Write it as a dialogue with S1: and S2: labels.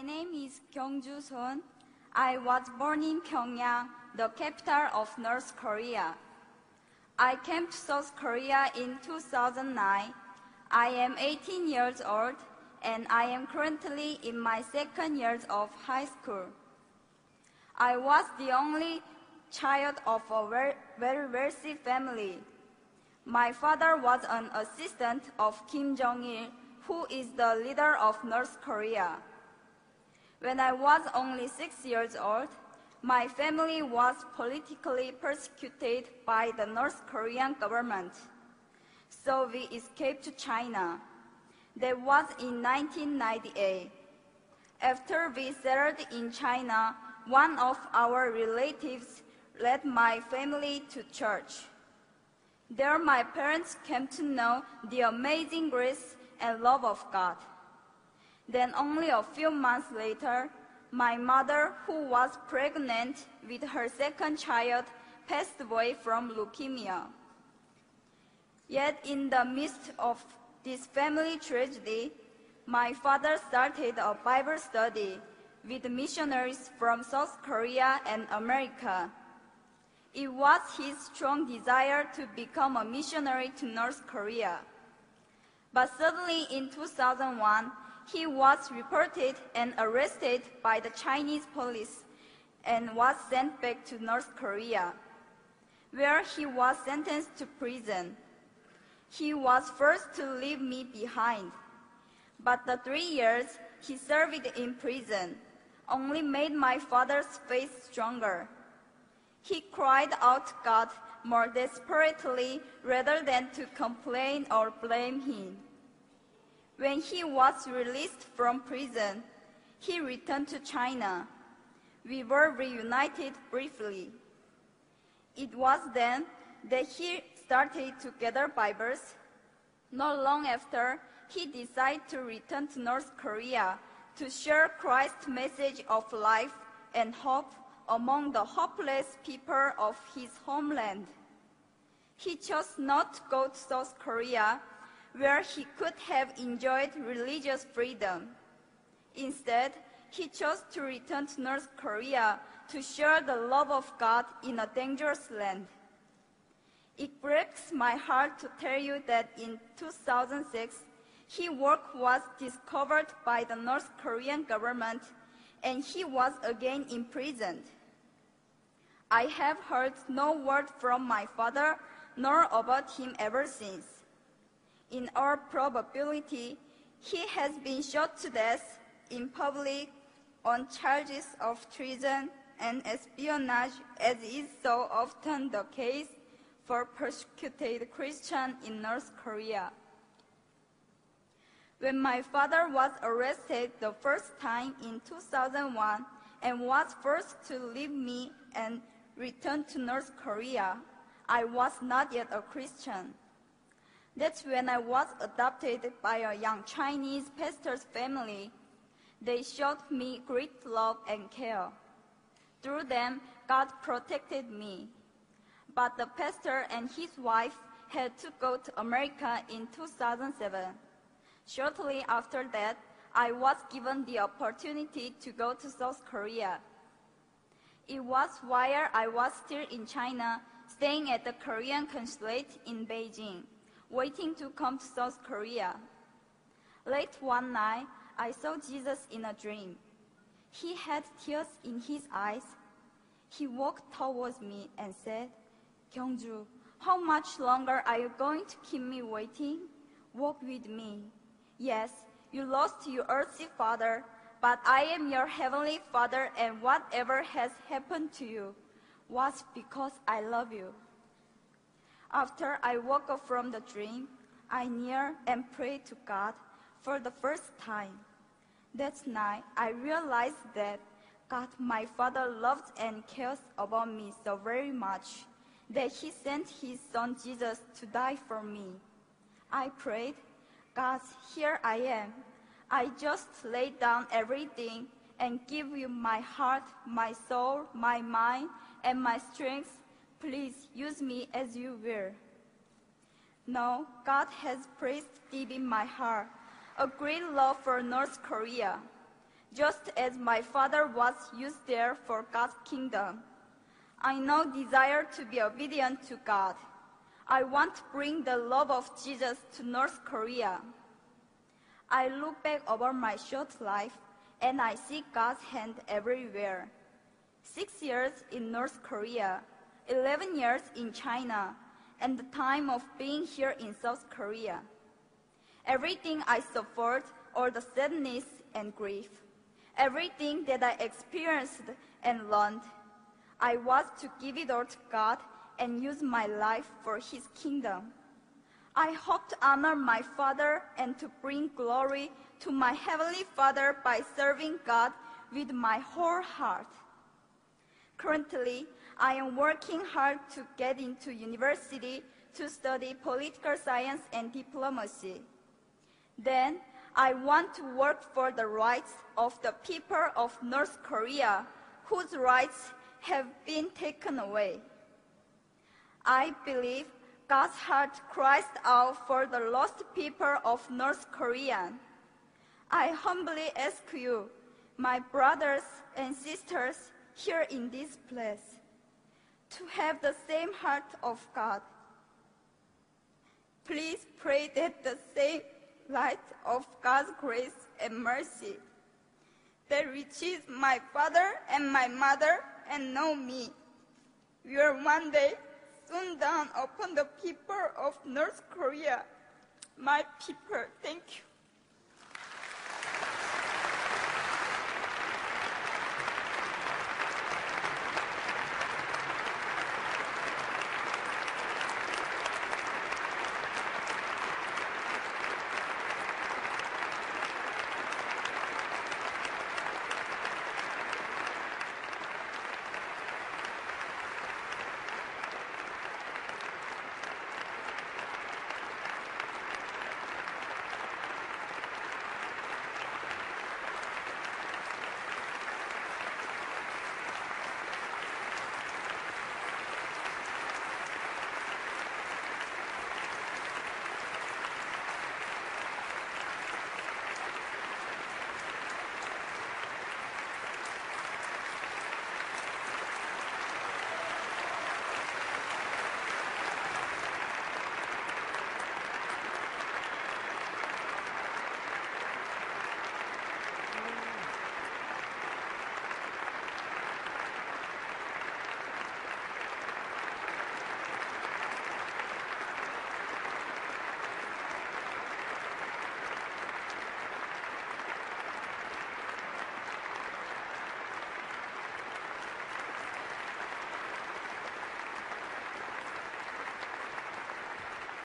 S1: My name is Kyungju Son. I was born in Pyongyang, the capital of North Korea. I came to South Korea in 2009. I am 18 years old and I am currently in my second year of high school. I was the only child of a very wealthy family. My father was an assistant of Kim Jong-il, who is the leader of North Korea. When I was only 6 years old, my family was politically persecuted by the North Korean government. So we escaped to China. That was in 1998. After we settled in China, one of our relatives led my family to church. There my parents came to know the amazing grace and love of God. Then only a few months later, my mother, who was pregnant with her second child, passed away from leukemia. Yet in the midst of this family tragedy, my father started a Bible study with missionaries from South Korea and America. It was his strong desire to become a missionary to North Korea. But suddenly in 2001, he was reported and arrested by the Chinese police and was sent back to North Korea, where he was sentenced to prison. He was forced to leave me behind, but the 3 years he served in prison only made my father's faith stronger. He cried out to God more desperately rather than to complain or blame him. When he was released from prison, he returned to China. We were reunited briefly. It was then that he started to gather Bibles. Not long after, he decided to return to North Korea to share Christ's message of life and hope among the hopeless people of his homeland. He chose not to go to South Korea, where he could have enjoyed religious freedom. Instead, he chose to return to North Korea to share the love of God in a dangerous land. It breaks my heart to tell you that in 2006, his work was discovered by the North Korean government and he was again imprisoned. I have heard no word from my father nor about him ever since. In all probability, he has been shot to death in public on charges of treason and espionage, as is so often the case for persecuted Christians in North Korea. When my father was arrested the first time in 2001 and was forced to leave me and return to North Korea, I was not yet a Christian. That's when I was adopted by a young Chinese pastor's family. They showed me great love and care. Through them, God protected me. But the pastor and his wife had to go to America in 2007. Shortly after that, I was given the opportunity to go to South Korea. It was while I was still in China, staying at the Korean consulate in Beijing, waiting to come to South Korea. Late one night, I saw Jesus in a dream. He had tears in his eyes. He walked towards me and said, "Kyungju, how much longer are you going to keep me waiting? Walk with me. Yes, you lost your earthly father, but I am your heavenly Father, and whatever has happened to you was because I love you." After I woke up from the dream, I kneeled and prayed to God for the first time. That night, I realized that God, my Father, loves and cares about me so very much that He sent His Son Jesus to die for me. I prayed, "God, here I am. I just lay down everything and give you my heart, my soul, my mind, and my strength. Please use me as you will." Now, God has placed deep in my heart a great love for North Korea. just as my father was used there for God's kingdom. I now desire to be obedient to God. I want to bring the love of Jesus to North Korea. I look back over my short life and I see God's hand everywhere. 6 years in North Korea, 11 years in China, and the time of being here in South Korea. Everything I suffered, all the sadness and grief, everything that I experienced and learned, I was to give it all to God and use my life for His kingdom. I hope to honor my Father and to bring glory to my Heavenly Father by serving God with my whole heart. Currently, I am working hard to get into university to study political science and diplomacy. Then, I want to work for the rights of the people of North Korea, whose rights have been taken away. I believe God's heart cries out for the lost people of North Korea. I humbly ask you, my brothers and sisters here in this place, to have the same heart of God. Please pray that the same light of God's grace and mercy that reaches my father and my mother and know me will one day soon dawn upon the people of North Korea. My people, thank you.